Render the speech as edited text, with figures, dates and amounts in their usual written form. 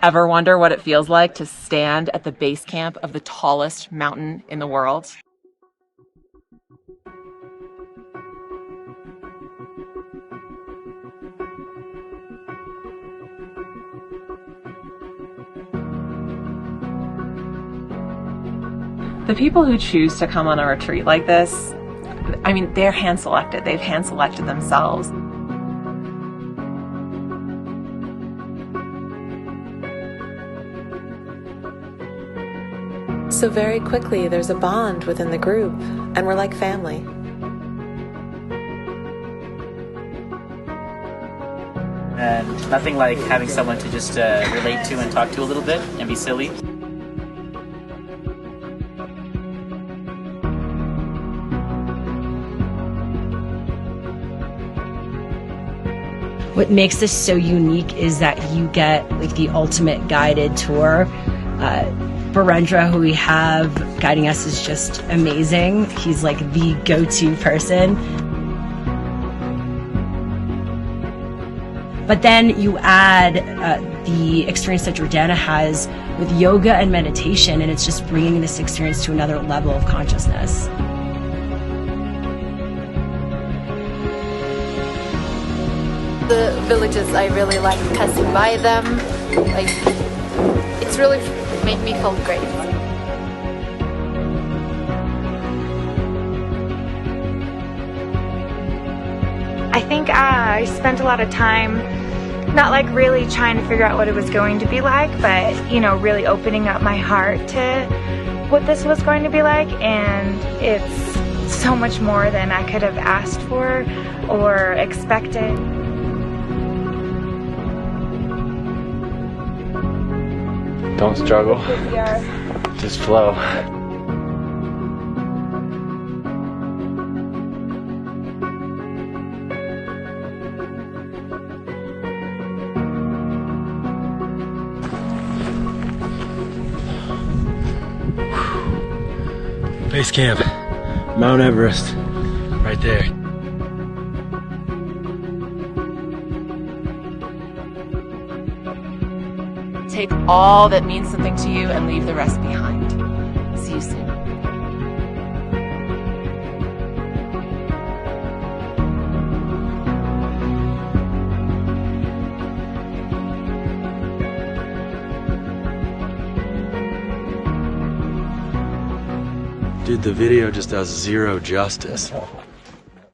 Ever wonder what it feels like to stand at the base camp of the tallest mountain in the world? The people who choose to come on a retreat like this, I mean, they're hand-selected. They've hand-selected themselves. So very quickly, there's a bond within the group, and we're like family. And nothing like having someone to just relate to and talk to a little bit and be silly. What makes this so unique is that you get like the ultimate guided tour. Barendra, who we have guiding us, is just amazing. He's like the go-to person. But then you add the experience that Jordana has with yoga and meditation, and it's just bringing this experience to another level of consciousness. The villages, I really like passing by them. Like, it's really made me feel great. I think I spent a lot of time not like really trying to figure out what it was going to be like, but you know, really opening up my heart to what this was going to be like, and it's so much more than I could have asked for or expected. Don't struggle, just flow. Base camp, Mount Everest, right there. Take all that means something to you and leave the rest behind. See you soon. Dude, the video just does zero justice.